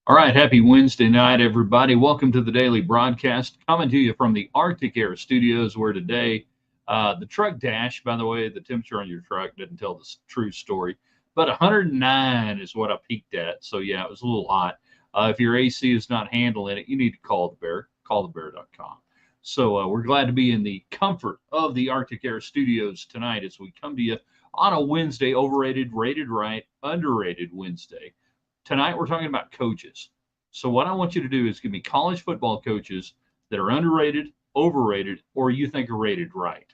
All right, happy Wednesday night, everybody. Welcome to the daily broadcast. Coming to you from the Arctic Air Studios, where today the truck dash, by the way, the temperature on your truck didn't tell the true story, but 109 is what I peaked at. So, yeah, it was a little hot. If your AC is not handling it, you need to call the Bear, callthebear.com. So, we're glad to be in the comfort of the Arctic Air Studios tonight as we come to you on a Wednesday, overrated, rated right, underrated Wednesday. Tonight we're talking about coaches. So what I want you to do is give me college football coaches that are underrated, overrated, or you think are rated right.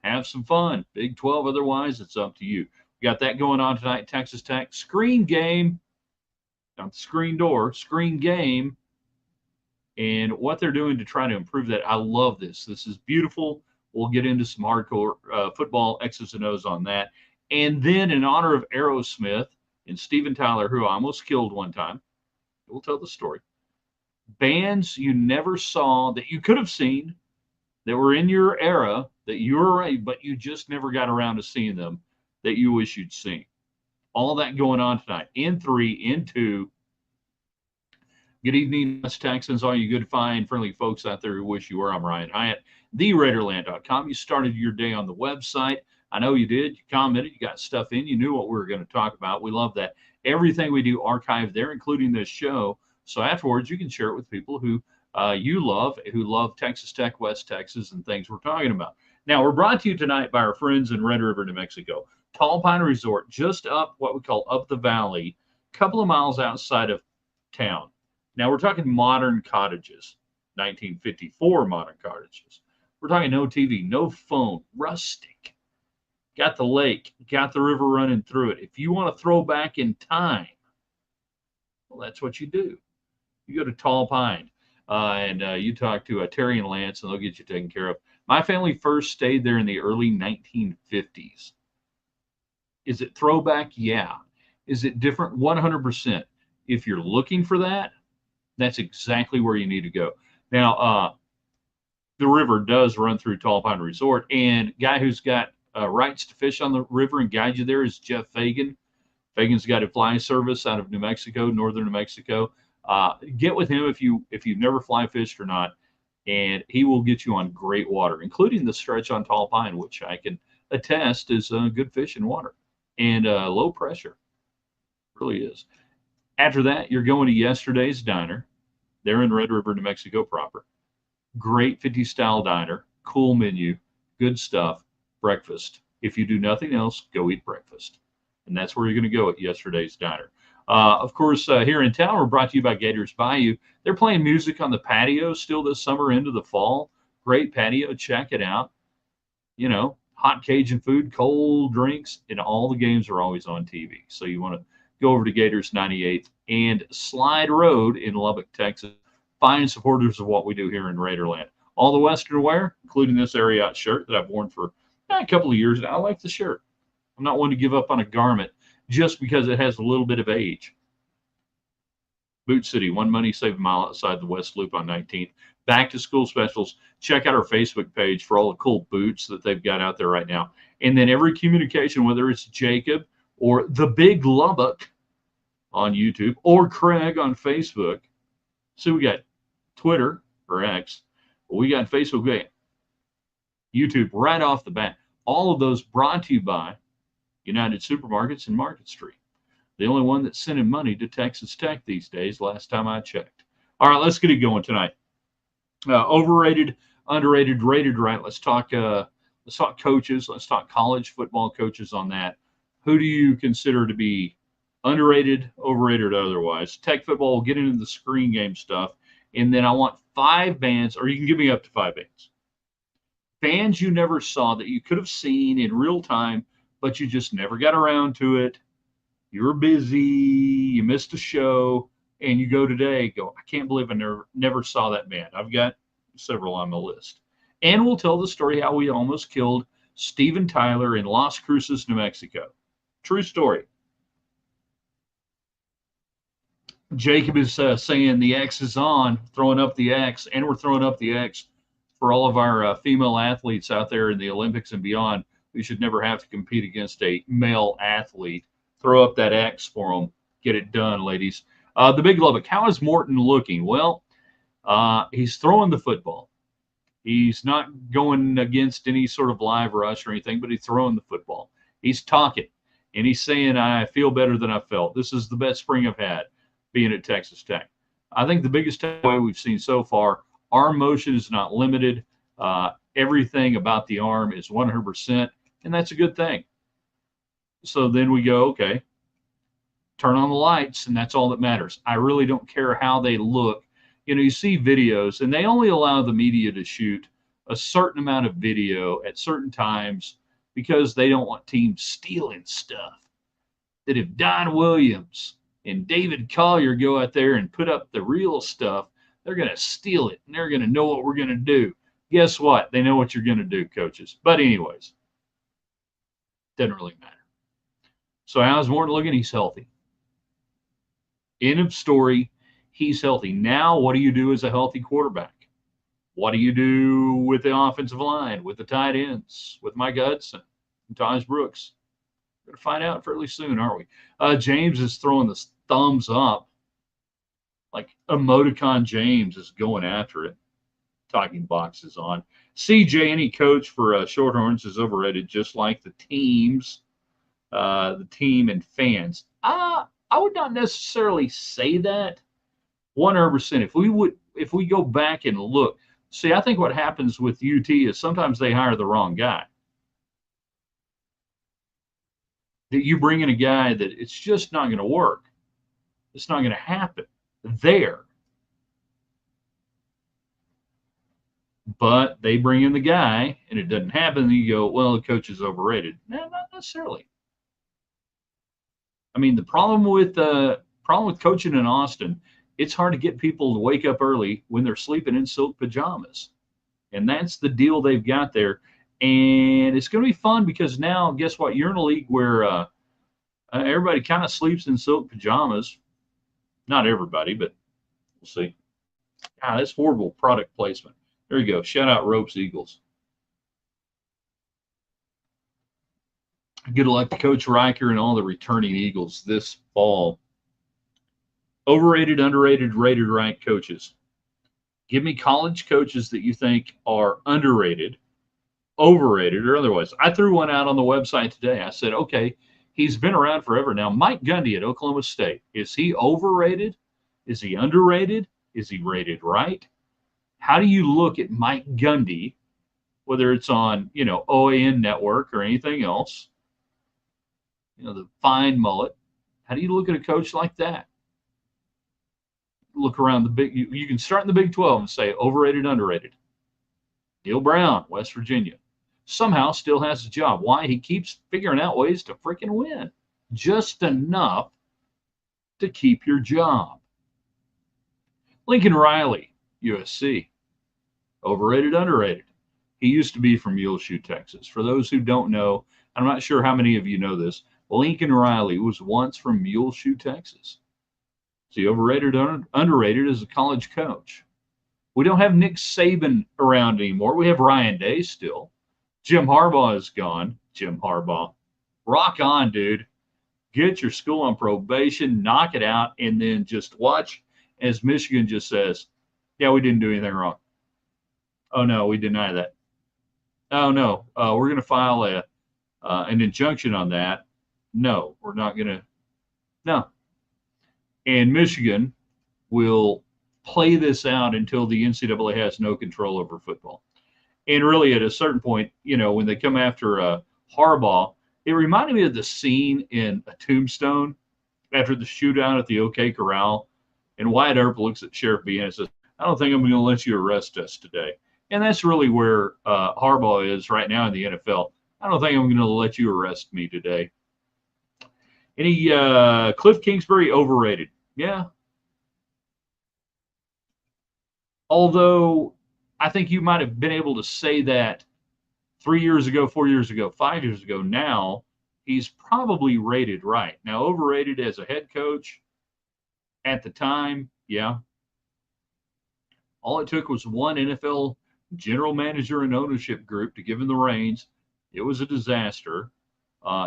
Have some fun. Big 12 otherwise, it's up to you. We got that going on tonight. Texas Tech screen game, not the screen door, screen game, and what they're doing to try to improve that. I love this. This is beautiful. We'll get into some hardcore football X's and O's on that. And then in honor of Aerosmith and Steven Tyler, who I almost killed one time, we'll tell the story. Bands you never saw that you could have seen that were in your era that you were right, but you just never got around to seeing them that you wish you'd seen. All that going on tonight. In three, in two. Good evening, West Texans, all you good, fine, friendly folks out there who wish you were. I'm Ryan Hyatt, theraiderland.com. You started your day on the website. I know you did. You commented, you got stuff in, you knew what we were going to talk about. We love that. Everything we do archived there, including this show. So afterwards, you can share it with people who you love, who love Texas Tech, West Texas, and things we're talking about. Now, we're brought to you tonight by our friends in Red River, New Mexico. Tall Pine Resort, just up what we call up the valley, a couple of miles outside of town. Now, we're talking modern cottages, 1954 modern cottages. We're talking no TV, no phone, rustic. Got the lake, got the river running through it. If you want to throw back in time, well, that's what you do. You go to Tall Pine and you talk to Terry and Lance, and they'll get you taken care of. My family first stayed there in the early 1950s. Is it throwback? Yeah. Is it different? 100%. If you're looking for that, that's exactly where you need to go. Now, the river does run through Tall Pine Resort, and guy who's got rights to fish on the river and guide you there is Jeff Fagan. Fagan's got a fly service out of New Mexico, northern New Mexico. Get with him if you've never fly fished or not, and he will get you on great water, including the stretch on Tall Pine, which I can attest is good fishing water and low pressure. Really is. After that, you're going to Yesterday's Diner. They're in Red River, New Mexico proper. Great 50 style diner, cool menu, good stuff, breakfast. If you do nothing else, go eat breakfast. And that's where you're going to go at Yesterday's Diner. Of course, here in town, we're brought to you by Gators Bayou. They're playing music on the patio still this summer into the fall. Great patio. Check it out. You know, hot Cajun food, cold drinks, and all the games are always on TV. So you want to go over to Gators 98th and Slide Road in Lubbock, Texas. Fine supporters of what we do here in Raiderland. All the Western wear, including this Ariat shirt that I've worn for a couple of years now. I like the shirt. I'm not one to give up on a garment just because it has a little bit of age. Boot City, one money, save a mile outside the West Loop on 19th. Back to school specials. Check out our Facebook page for all the cool boots that they've got out there right now. And then every communication, whether it's Jacob or the Big Lubbock on YouTube or Craig on Facebook. So we got Twitter or X. We got Facebook. We got YouTube right off the bat. All of those brought to you by United Supermarkets and Market Street. The only one that's sending money to Texas Tech these days, last time I checked. All right, let's get it going tonight. Overrated, underrated, rated right. Let's talk coaches. Let's talk college football coaches on that. Who do you consider to be underrated, overrated, or otherwise? Tech football, we'll get into the screen game stuff. And then I want 5 bands, or you can give me up to 5 bands. Bands you never saw that you could have seen in real time, but you just never got around to it. You were busy, you missed a show, and you go today, I can't believe I never saw that band. I've got several on the list. And we'll tell the story how we almost killed Steven Tyler in Las Cruces, New Mexico. True story. Jacob is saying the X is on, throwing up the X, and we're throwing up the X for all of our female athletes out there in the Olympics and beyond. We should never have to compete against a male athlete. Throw up that X for them. Get it done, ladies. The Big Lubbock, how is Morton looking? Well, he's throwing the football. He's not going against any sort of live rush or anything, but he's throwing the football. He's talking, and he's saying, I feel better than I felt. This is the best spring I've had being at Texas Tech. I think the biggest takeaway we've seen so far, arm motion is not limited. Everything about the arm is 100%, and that's a good thing. So then we go, okay, turn on the lights, and that's all that matters. I really don't care how they look. You see videos, and they only allow the media to shoot a certain amount of video at certain times because they don't want teams stealing stuff. That if Don Williams and David Collier go out there and put up the real stuff, they're going to steal it, and they're going to know what we're going to do. Guess what? They know what you're going to do, coaches. But anyways, doesn't really matter. So how's Morton looking? He's healthy. End of story. He's healthy. Now, what do you do as a healthy quarterback? What do you do with the offensive line, with the tight ends, with Mike Hudson and Taj Brooks? We're going to find out fairly soon, aren't we? James is throwing the thumbs up. Like emoticon James is going after it. Talking boxes on. CJ, any coach for Shorthorns is overrated, just like the teams, the team and fans. I would not necessarily say that 100%. If we go back and look, see, I think what happens with UT is sometimes they hire the wrong guy. That you bring in a guy that it's just not going to work. It's not going to happen there. But they bring in the guy and it doesn't happen. And you go, well, the coach is overrated. No, not necessarily. I mean, the problem with coaching in Austin, it's hard to get people to wake up early when they're sleeping in silk pajamas. And that's the deal they've got there. And it's going to be fun because now, guess what? You're in a league where everybody kind of sleeps in silk pajamas. Not everybody, but we'll see. God, that's horrible product placement. There you go. Shout out Ropes Eagles. Good luck to Coach Riker and all the returning Eagles this fall. Overrated, underrated, rated, ranked coaches. Give me college coaches that you think are underrated, overrated, or otherwise. I threw one out on the website today. I said, okay, he's been around forever now. Mike Gundy at Oklahoma State. Is he overrated? Is he underrated? Is he rated right? How do you look at Mike Gundy, whether it's on, OAN Network or anything else, the fine mullet? How do you look at a coach like that? Look around the big, you can start in the Big 12 and say overrated, underrated. Neil Brown, West Virginia, somehow still has a job. Why? He keeps figuring out ways to freaking win. Just enough to keep your job. Lincoln Riley, USC. Overrated, underrated. He used to be from Muleshoe, Texas. For those who don't know, I'm not sure how many of you know this, Lincoln Riley was once from Muleshoe, Texas. Is he overrated or underrated as a college coach? We don't have Nick Saban around anymore. We have Ryan Day still. Jim Harbaugh is gone. Jim Harbaugh. Rock on, dude. Get your school on probation, knock it out, and then just watch as Michigan just says, yeah, we didn't do anything wrong. Oh, no, we deny that. Oh, no, we're going to file an injunction on that. No, we're not going to. No. And Michigan will play this out until the NCAA has no control over football. And really, at a certain point, when they come after Harbaugh, it reminded me of the scene in A Tombstone after the shootout at the OK Corral. And Wyatt Earp looks at Sheriff Behan and says, I don't think I'm going to let you arrest us today. And that's really where Harbaugh is right now in the NFL. I don't think I'm going to let you arrest me today. Any Cliff Kingsbury overrated? Yeah. Although I think you might have been able to say that 3 years ago, 4 years ago, 5 years ago. Now he's probably rated right. Now overrated as a head coach at the time, yeah. All it took was one NFL general manager and ownership group to give him the reins. It was a disaster.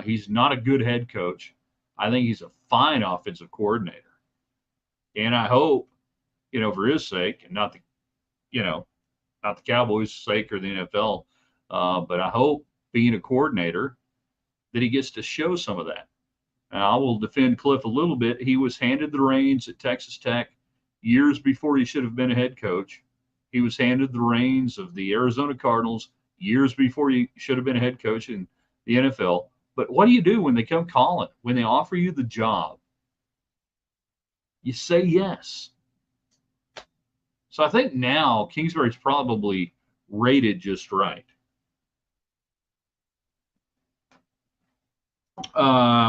He's not a good head coach. I think he's a fine offensive coordinator. And I hope, for his sake, and not the Cowboys' sake or the NFL, but I hope being a coordinator that he gets to show some of that. Now, I will defend Cliff a little bit. He was handed the reins at Texas Tech years before he should have been a head coach. He was handed the reins of the Arizona Cardinals years before he should have been a head coach in the NFL. But what do you do when they come calling? When they offer you the job, you say yes. So I think now Kingsbury's probably rated just right.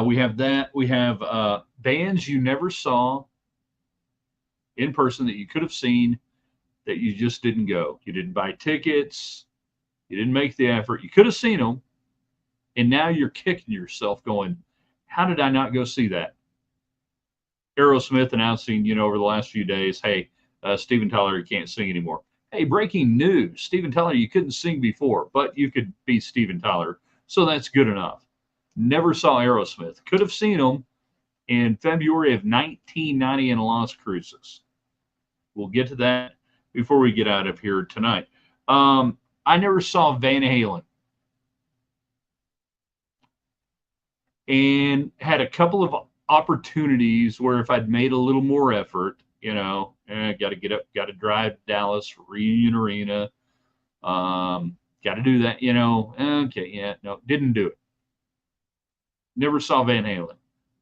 We have that. We have bands you never saw in person that you could have seen that you just didn't go. You didn't buy tickets. You didn't make the effort. You could have seen them. And now you're kicking yourself going, how did I not go see that? Aerosmith announcing, over the last few days, hey, Steven Tyler, you can't sing anymore. Hey, breaking news. Steven Tyler, you couldn't sing before, but you could be Steven Tyler. So that's good enough. Never saw Aerosmith. Could have seen them in February of 1990 in Las Cruces. We'll get to that before we get out of here tonight. I never saw Van Halen. And had a couple of opportunities where if I'd made a little more effort, got to get up, got to drive to Dallas, Reunion Arena, got to do that, okay, yeah, no, didn't do it. Never saw Van Halen.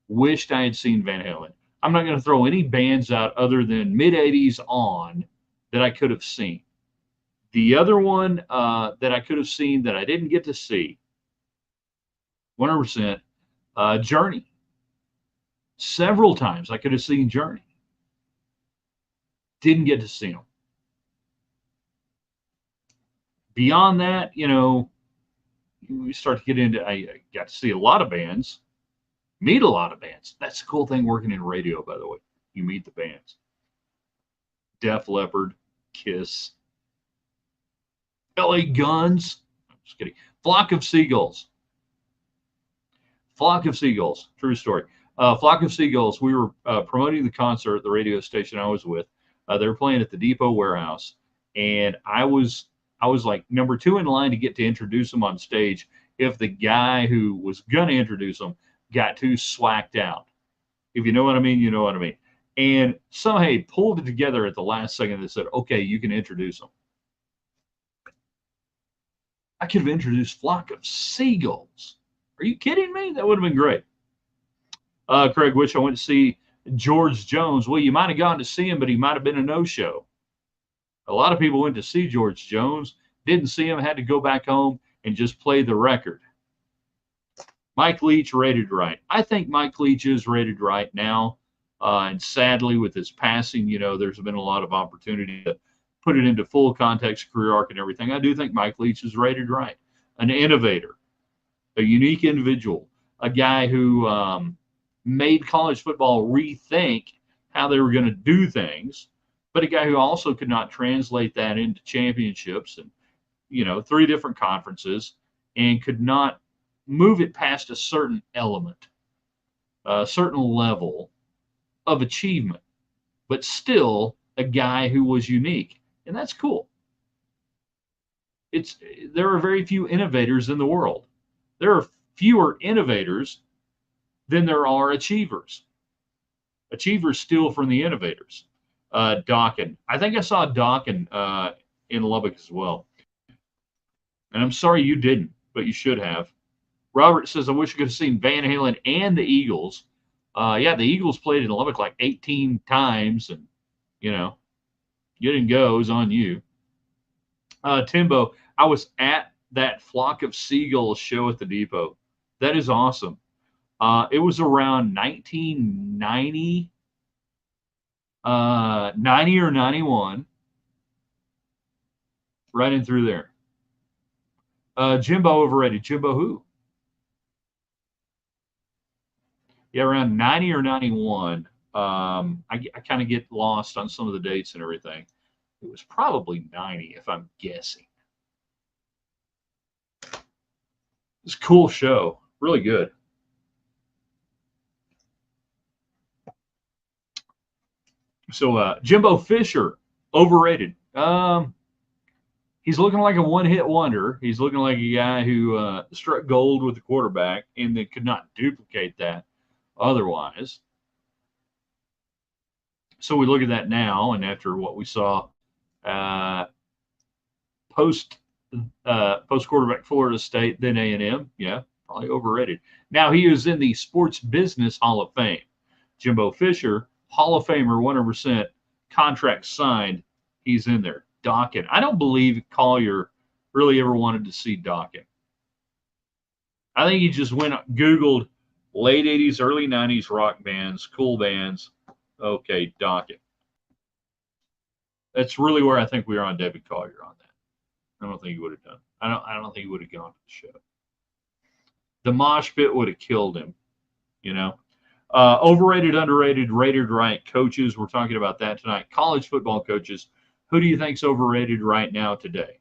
Wished I had seen Van Halen. I'm not going to throw any bands out other than mid 80s on that I could have seen. The other one that I could have seen that I didn't get to see, 100%, Journey. Several times I could have seen Journey. Didn't get to see them. Beyond that, we start to get into, I got to see a lot of bands, meet a lot of bands. That's the cool thing working in radio, by the way. You meet the bands. Def Leppard, Kiss, LA Guns. I'm just kidding. Flock of Seagulls. Flock of Seagulls. True story. Flock of Seagulls. We were promoting the concert at the radio station I was with. They were playing at the Depot Warehouse, and I was like number 2 in line to get to introduce them on stage. If the guy who was gonna introduce them got too swacked out, if you know what I mean, you know what I mean. And somehow he pulled it together at the last second and said, "Okay, you can introduce them." I could have introduced Flock of Seagulls. Are you kidding me? That would have been great. Craig, wish I went to see George Jones. Well, you might have gone to see him, but he might have been a no-show. A lot of people went to see George Jones, didn't see him, had to go back home and just play the record. Mike Leach rated right. I think Mike Leach is rated right now. And sadly, with his passing, there's been a lot of opportunity to put it into full context, career arc, and everything. I do think Mike Leach is rated right. An innovator, a unique individual, a guy who made college football rethink how they were going to do things, but a guy who also could not translate that into championships and, 3 different conferences, and could not move it past a certain element, a certain level of achievement, but still a guy who was unique. And that's cool. There are very few innovators in the world. There are fewer innovators than there are achievers. Achievers steal from the innovators. Dawkin. I think I saw Dawkin in Lubbock as well. And I'm sorry you didn't, but you should have. Robert says, I wish I could have seen Van Halen and the Eagles. Yeah, the Eagles played in Lubbock like 18 times, and, you didn't go. It was on you. Timbo, I was at that Flock of Seagulls show at the Depot. That is awesome. It was around 1990, 90 or 91, right in through there. Jimbo overrated. Jimbo who? Yeah, around 90 or 91. I kind of get lost on some of the dates and everything. It was probably 90, if I'm guessing. It's a cool show. Really good. So Jimbo Fisher, overrated. He's looking like a one-hit wonder. He's looking like a guy who struck gold with the quarterback and then could not duplicate that otherwise. So we look at that now, and after what we saw uh, post post quarterback Florida State, then A&M, yeah, probably overrated. Now he is in the Sports Business Hall of Fame. Jimbo Fisher, Hall of Famer, 100%, contract signed. He's in there. Dokken. I don't believe Collier really ever wanted to see Dokken. I think he just Googled late 80s, early 90s rock bands, cool bands. Okay, Dokken. That's really where I think we are on David Collier on that. I don't think he would have done. I don't think he would have gone to the show. The mosh pit would have killed him, you know. Overrated, underrated, rated right coaches. We're talking about that tonight. College football coaches. Who do you think's overrated right now today?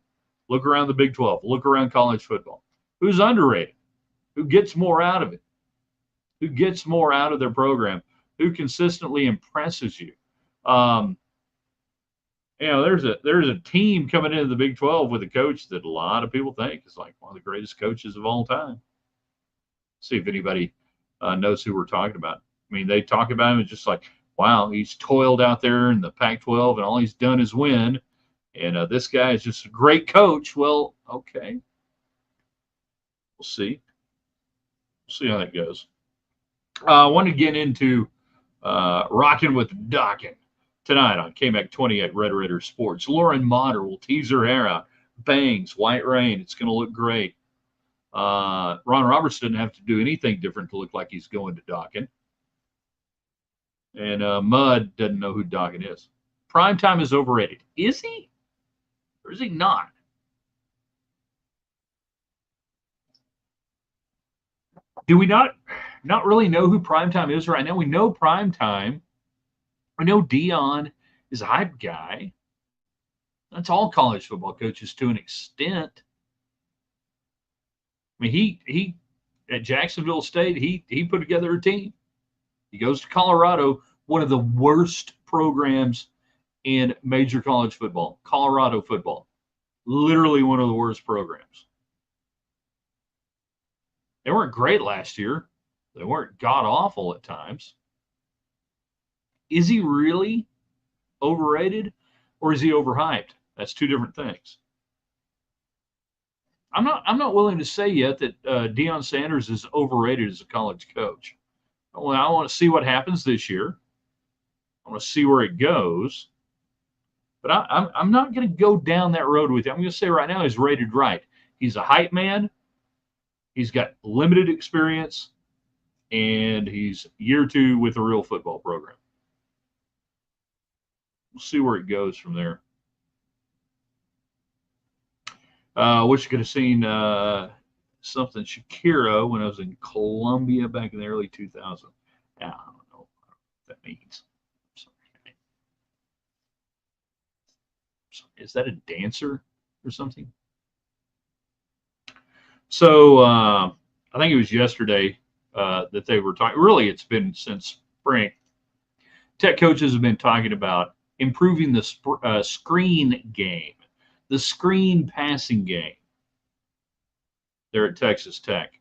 Look around the Big 12. Look around college football. Who's underrated? Who gets more out of it? Who gets more out of their program? Who consistently impresses you? There's a team coming into the Big 12 with a coach that a lot of people think is like one of the greatest coaches of all time. See if anybody knows who we're talking about. I mean, they talk about him as just like, wow, he's toiled out there in the Pac-12 and all he's done is win. And this guy is just a great coach. Well, okay. We'll see. We'll see how that goes. I want to get into Rocking with Dokken tonight on KMAC 28 Red Raider Sports. Lauren Motter will tease her hair out. Bangs, white rain. It's going to look great. Ron Roberts didn't have to do anything different to look like he's going to Dokken. And Mud doesn't know who Dokken is. Primetime is overrated. Is he? Or is he not? Do we not really know who Primetime is right now? We know Primetime. We know Dion is a hype guy. That's all college football coaches to an extent. I mean, he at Jacksonville State, he put together a team. He goes to Colorado, one of the worst programs in major college football, Colorado football. Literally one of the worst programs. They weren't great last year. They weren't god-awful at times. Is he really overrated or is he overhyped? That's two different things. I'm not willing to say yet that Deion Sanders is overrated as a college coach. Well, I want to see what happens this year. I want to see where it goes. But I'm not going to go down that road with you. I'm going to say right now he's rated right. He's a hype man. He's got limited experience. And he's year 2 with a real football program. We'll see where it goes from there. Wish you could have seen something Shakira when I was in Colombia back in the early 2000s. I don't know what that means. Is that a dancer or something? So I think it was yesterday that they were talking. Really, it's been since spring. Tech coaches have been talking about improving the screen game, the screen passing game there at Texas Tech,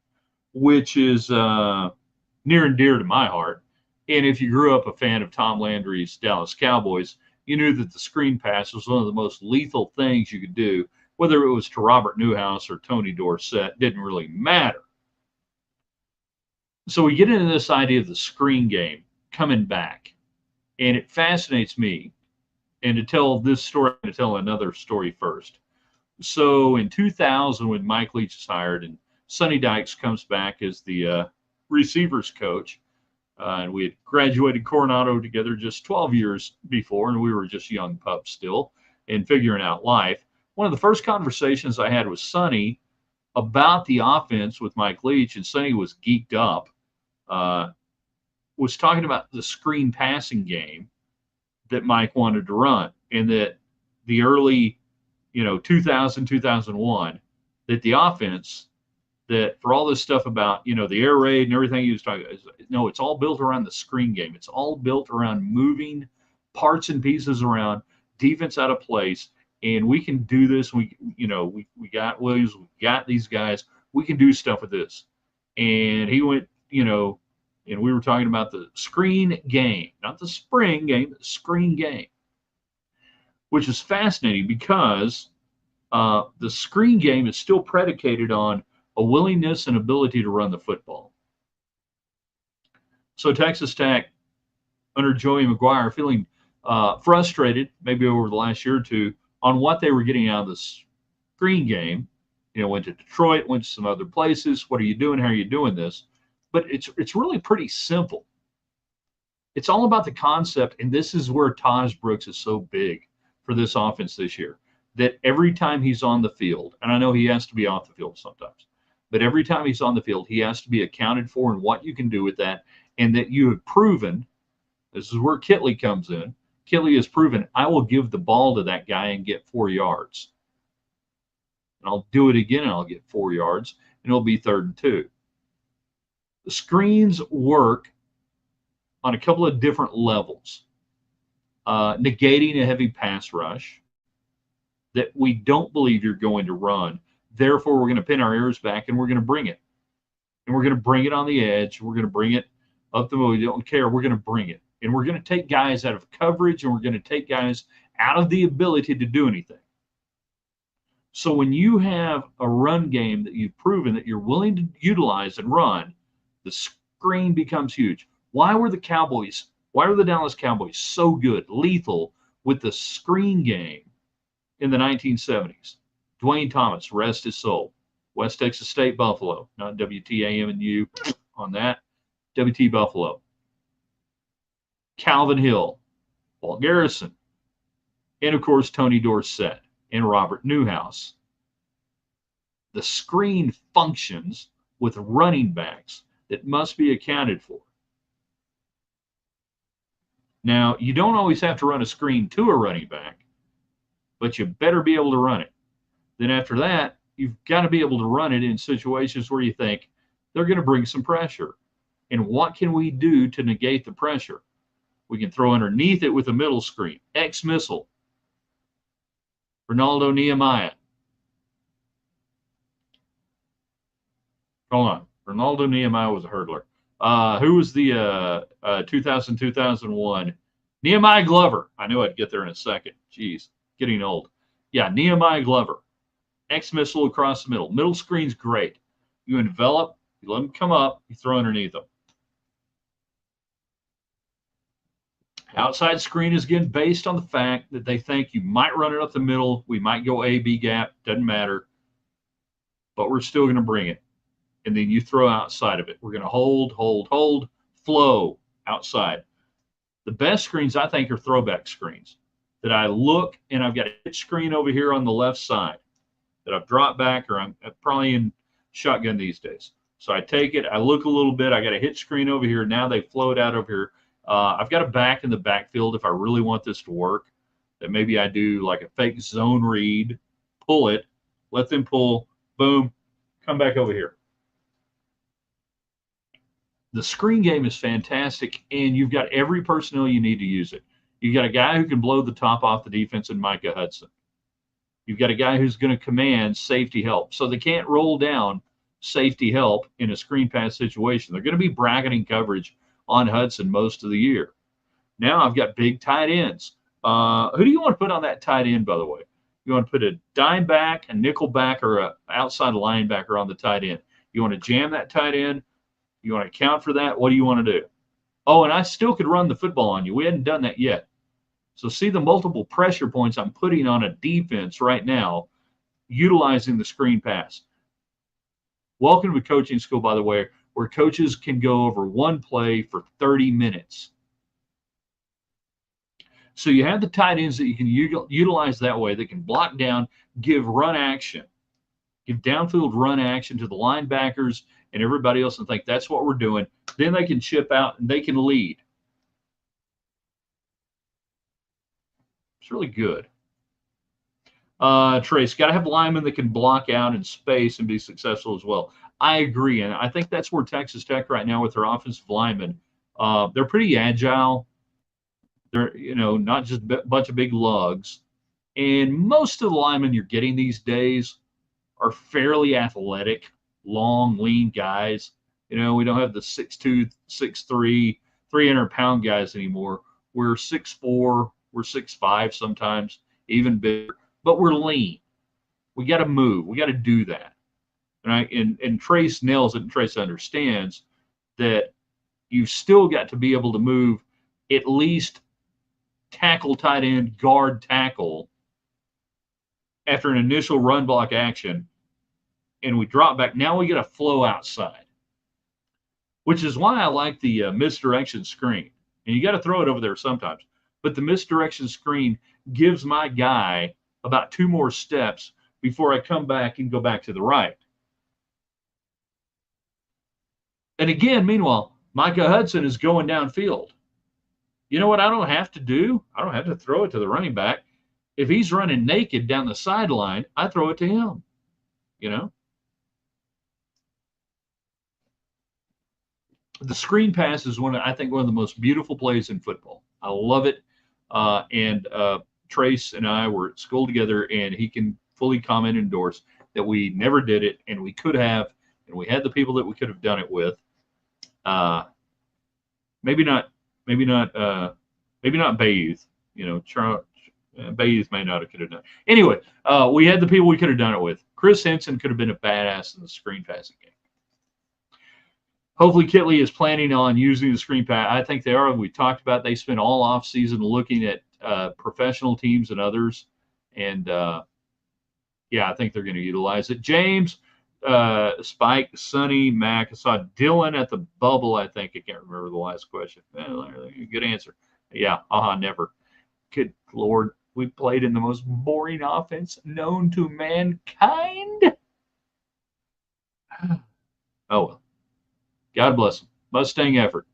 which is near and dear to my heart. And if you grew up a fan of Tom Landry's Dallas Cowboys, you knew that the screen pass was one of the most lethal things you could do, whether it was to Robert Newhouse or Tony Dorsett, didn't really matter. So we get into this idea of the screen game coming back, and it fascinates me. And to tell this story, I'm going to tell another story first. So in 2000, when Mike Leach is hired and Sonny Dykes comes back as the receivers coach, and we had graduated Coronado together just 12 years before, and we were just young pups still and figuring out life. One of the first conversations I had with Sonny about the offense with Mike Leach, and Sonny was geeked up, was talking about the screen passing game that Mike wanted to run, and that the early, 2000, 2001, that the offense, that for all this stuff about, the air raid and everything he was talking about, no, it's all built around the screen game. It's all built around moving parts and pieces around, defense out of place, and we can do this. We got Williams, we got these guys. We can do stuff with this. And he went, and we were talking about the screen game, not the spring game, the screen game, which is fascinating because the screen game is still predicated on a willingness and ability to run the football. So Texas Tech, under Joey McGuire, feeling frustrated, maybe over the last year or two, on what they were getting out of the screen game. Went to Detroit, went to some other places. What are you doing? How are you doing this? But it's really pretty simple. It's all about the concept, and this is where Taj Brooks is so big for this offense this year, that every time he's on the field, and I know he has to be off the field sometimes, but every time he's on the field, he has to be accounted for and what you can do with that, and that you have proven, this is where Kitley comes in, Kitley has proven, I will give the ball to that guy and get 4 yards. And I'll do it again and I'll get 4 yards, and it'll be 3rd and 2. The screens work on a couple of different levels, negating a heavy pass rush that we don't believe you're going to run. Therefore, we're going to pin our ears back and we're going to bring it. And we're going to bring it on the edge. We're going to bring it up the middle. We don't care. We're going to bring it. And we're going to take guys out of coverage, and we're going to take guys out of the ability to do anything. So when you have a run game that you've proven that you're willing to utilize and run, the screen becomes huge. Why were the Dallas Cowboys so good, lethal with the screen game in the 1970s? Dwayne Thomas, rest his soul. West Texas State Buffalo, not WTAM and U on that. WT Buffalo. Calvin Hill, Walt Garrison, and of course Tony Dorsett and Robert Newhouse. The screen functions with running backs that must be accounted for. Now, you don't always have to run a screen to a running back, but you better be able to run it. Then after that, you've got to be able to run it in situations where you think they're going to bring some pressure. And what can we do to negate the pressure? We can throw underneath it with a middle screen. X-missile. Ronaldo Nehemiah. Hold on. Ronaldo Nehemiah was a hurdler. Who was the 2000-2001? Nehemiah Glover. I knew I'd get there in a second. Jeez, getting old. Yeah, Nehemiah Glover. X-missile across the middle. Middle screen's great. You envelop, you let them come up, you throw underneath them. Outside screen is, again, based on the fact that they think you might run it up the middle. We might go A-B gap. Doesn't matter. But we're still going to bring it. And then you throw outside of it. We're going to hold, flow outside. The best screens, I think, are throwback screens that I look, and I've got a hit screen over here on the left side that I've dropped back, or I'm probably in shotgun these days. So I take it, I look a little bit, I got a hit screen over here. Now they float out over here. I've got a back in the backfield if I really want this to work, that maybe I do like a fake zone read, pull it, let them pull, boom, come back over here. The screen game is fantastic, and you've got every personnel you need to use it. You've got a guy who can blow the top off the defense in Micah Hudson. You've got a guy who's going to command safety help. So they can't roll down safety help in a screen pass situation. They're going to be bracketing coverage on Hudson most of the year. Now I've got big tight ends. Who do you want to put on that tight end, by the way? You want to put a dime back, a nickel back, or an outside linebacker on the tight end. You want to jam that tight end? You want to account for that? What do you want to do? Oh, and I still could run the football on you. We hadn't done that yet. So see the multiple pressure points I'm putting on a defense right now, utilizing the screen pass. Welcome to coaching school, by the way, where coaches can go over one play for 30 minutes. So you have the tight ends that you can utilize that way, that can block down, give run action, give downfield run action to the linebackers and everybody else, and think that's what we're doing. Then they can chip out and they can lead. It's really good. Trace, got to have linemen that can block out in space and be successful as well. I agree, and I think that's where Texas Tech right now with their offensive linemen, they're pretty agile. They're, not just a bunch of big lugs. And most of the linemen you're getting these days are fairly athletic, long, lean guys. We don't have the 6'2", 6'3", 300-pound guys anymore. We're 6'4", we're 6'5" sometimes, even bigger, but we're lean. We got to move. We got to do that. Right? And Trace nails it, and Trace understands that you've still got to be able to move at least tackle, tight end, guard, tackle after an initial run block action, and we drop back. Now we get a flow outside, which is why I like the misdirection screen. And you got to throw it over there sometimes. But the misdirection screen gives my guy about 2 more steps before I come back and go back to the right. And again, meanwhile, Micah Hudson is going downfield. You know what I don't have to do? I don't have to throw it to the running back. If he's running naked down the sideline, I throw it to him. The screen pass is I think one of the most beautiful plays in football. I love it. And Trace and I were at school together, and he can fully comment and endorse that we never did it, and we could have, and we had the people that we could have done it with. Maybe not Bayouth. Bayouth may not have could have done it. Anyway, we had the people we could have done it with. Chris Henson could have been a badass in the screen passing game. Hopefully Kitley is planning on using the screen pass. I think they are. We talked about they spent all off season looking at professional teams and others. And I think they're going to utilize it. James, Spike, Sonny, Mac. I saw Dylan at the bubble, I think. I can't remember the last question. Good answer. Yeah, never. Good Lord. We played in the most boring offense known to mankind. Oh, well. God bless them. Mustang effort.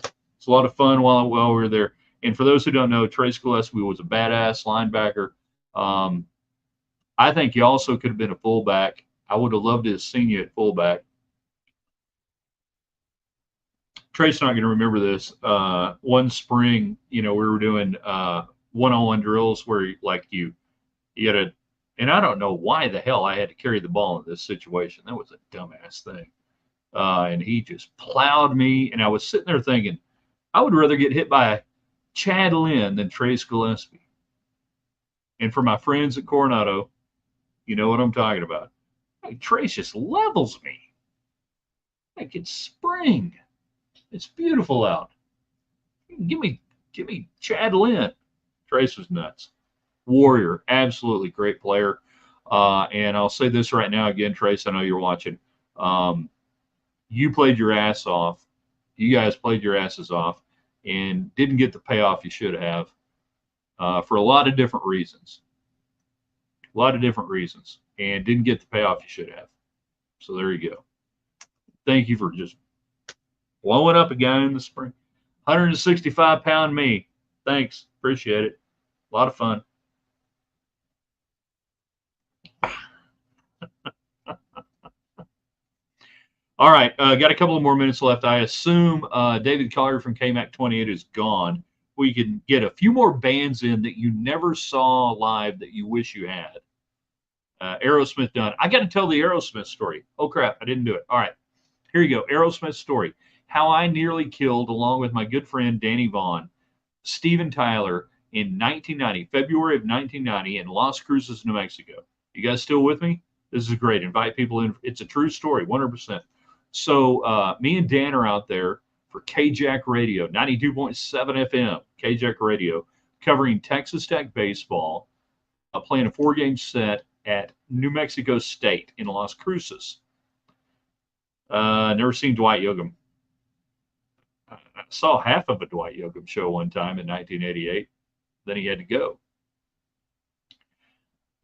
It's a lot of fun while we were there. And for those who don't know, Trace Gillespie was a badass linebacker. I think you also could have been a fullback. I would have loved to have seen you at fullback. Trace's not going to remember this. One spring, we were doing one-on-one drills where you got to, and I don't know why the hell I had to carry the ball in this situation. That was a dumbass thing. And he just plowed me, and I was sitting there thinking, I would rather get hit by Chad Lynn than Trace Gillespie. And for my friends at Coronado, you know what I'm talking about. Hey, Trace just levels me. Like it's spring. It's beautiful out. Give me Chad Lynn. Trace was nuts. Warrior, absolutely great player. And I'll say this right now again, Trace, I know you're watching. You played your ass off. You guys played your asses off and didn't get the payoff you should have for a lot of different reasons. And didn't get the payoff you should have. So there you go. Thank you for just blowing up a guy in the spring. 165-pound me. Thanks. Appreciate it. A lot of fun. All right, got a couple of more minutes left. I assume David Collier from KMAC 28 is gone. We can get a few more bands in that you never saw live that you wish you had. Aerosmith done. I got to tell the Aerosmith story. Oh, crap, I didn't do it. All right, here you go. Aerosmith story. How I nearly killed, along with my good friend Danny Vaughn, Steven Tyler in 1990, February of 1990 in Las Cruces, New Mexico. You guys still with me? This is great. Invite people in. It's a true story, 100%. So me and Dan are out there for KJAC Radio, 92.7 FM, KJAC Radio, covering Texas Tech baseball, playing a 4-game set at New Mexico State in Las Cruces. Never seen Dwight Yoakam. I saw half of a Dwight Yoakam show one time in 1988. Then he had to go.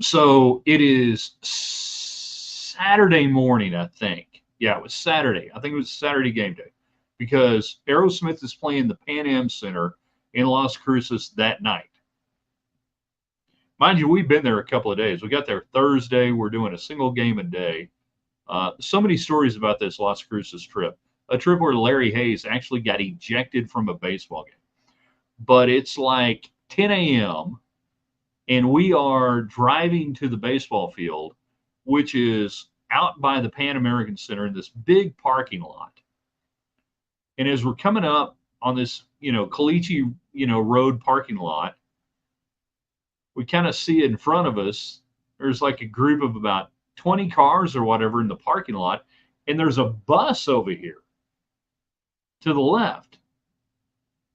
So it is Saturday morning, I think. Yeah, it was Saturday. I think it was Saturday game day because Aerosmith is playing the Pan Am Center in Las Cruces that night. Mind you, we've been there a couple of days. We got there Thursday. We're doing a single game a day. So many stories about this Las Cruces trip. A trip where Larry Hayes actually got ejected from a baseball game. but it's like 10 a.m. and we are driving to the baseball field, which is out by the Pan American Center in this big parking lot. And as we're coming up on this, Caliche, road parking lot, we kind of see it in front of us. There's like a group of about 20 cars or whatever in the parking lot, and there's a bus over here to the left.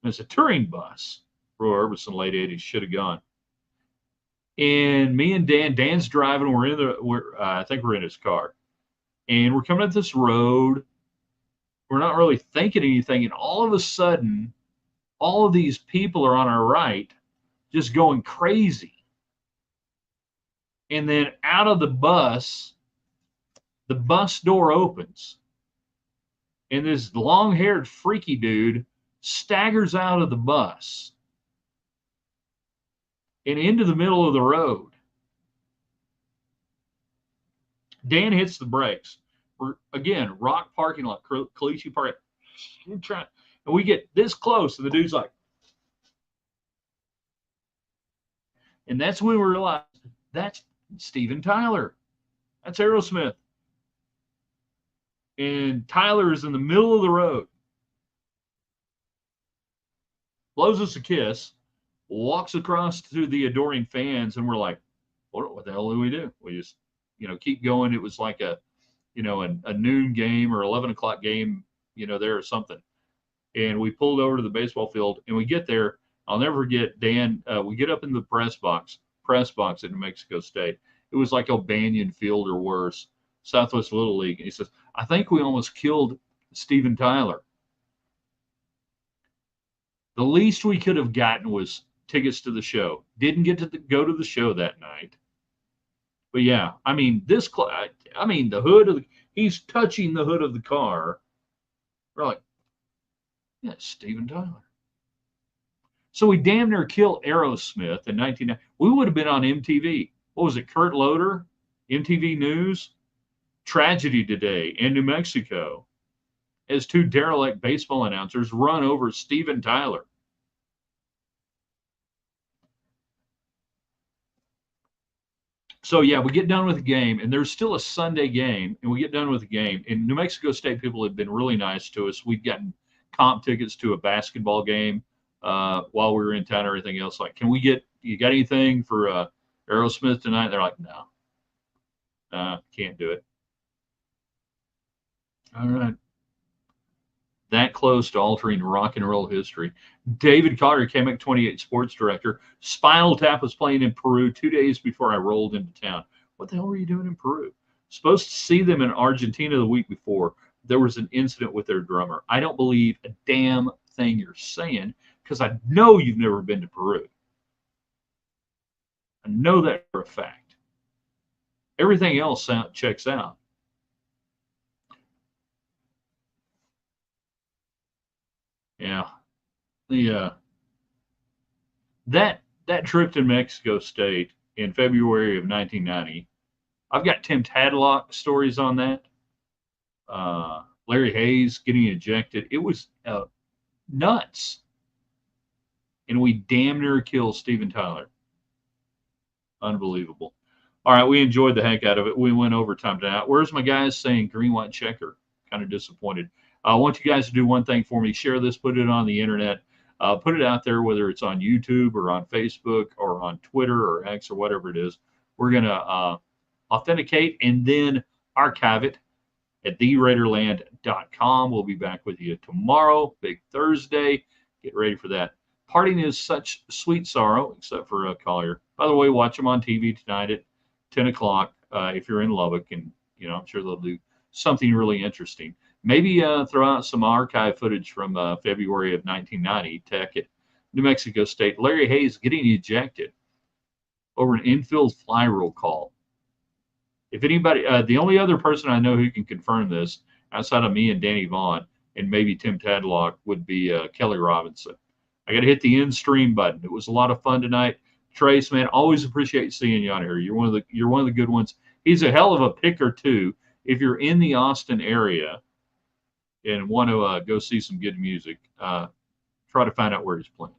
And it's a touring bus. Roy Orbison, late 80s, should have gone. And me and Dan's driving. I think we're in his car, and we're coming up this road. We're not really thinking anything, and all of a sudden, all of these people are on our right, just going crazy. And then out of the bus door opens, and this long-haired freaky dude staggers out of the bus and into the middle of the road. Dan hits the brakes. We're, again, rock parking lot, Caliche Park. And we get this close, and the dude's like, and that's when we realized that's Steven Tyler. That's Aerosmith. And Tyler is in the middle of the road, blows us a kiss, walks across to the adoring fans, and we're like, what the hell do we do? We just, keep going. It was like a noon game or 11 o'clock game, there or something. And we pulled over to the baseball field, and we get there. I'll never forget, Dan, we get up in the press box at New Mexico State. It was like O'Banion Field or worse, Southwest Little League. And he says, I think we almost killed Steven Tyler. The least we could have gotten was tickets to the show. Didn't get to go to the show that night. But yeah, I mean, the hood he's touching the hood of the car. We're like, yeah, Steven Tyler. So we damn near killed Aerosmith in 1990. We would have been on MTV. What was it, Kurt Loder? MTV News? Tragedy today in New Mexico as two derelict baseball announcers run over Steven Tyler. So, yeah, we get done with the game, and there's still a Sunday game, and we get done with the game. And New Mexico State people have been really nice to us. We've gotten comp tickets to a basketball game while we were in town and everything else. Like, you got anything for Aerosmith tonight? They're like, no, can't do it. All right. That close to altering rock and roll history. David Cotter, KMEC 28 sports director. Spinal Tap was playing in Peru 2 days before I rolled into town. What the hell were you doing in Peru? Supposed to see them in Argentina the week before. There was an incident with their drummer. I don't believe a damn thing you're saying because I know you've never been to Peru. I know that for a fact. Everything else checks out. Yeah. That trip to Mexico State in February of 1990, I've got Tim Tadlock stories on that. Larry Hayes getting ejected. It was nuts. And we damn near killed Steven Tyler. Unbelievable. All right, we enjoyed the heck out of it. We went overtime tonight. Where's my guys saying green, white checker? Kind of disappointed. I want you guys to do one thing for me. Share this, put it on the internet, put it out there, whether it's on YouTube or on Facebook or on Twitter or X or whatever it is. We're going to authenticate and then archive it at theraiderland.com. We'll be back with you tomorrow, big Thursday. Get ready for that. Parting is such sweet sorrow, except for Collier. By the way, watch them on TV tonight at 10 o'clock if you're in Lubbock, and I'm sure they'll do something really interesting. Maybe throw out some archive footage from February of 1990, Tech at New Mexico State. Larry Hayes getting ejected over an infield fly roll call. If anybody, the only other person I know who can confirm this outside of me and Danny Vaughn and maybe Tim Tadlock would be Kelly Robinson. I got to hit the end stream button. It was a lot of fun tonight. Trace, man, always appreciate seeing you on here. You're one of the good ones. He's a hell of a picker too. If you're in the Austin area and want to go see some good music, try to find out where he's playing.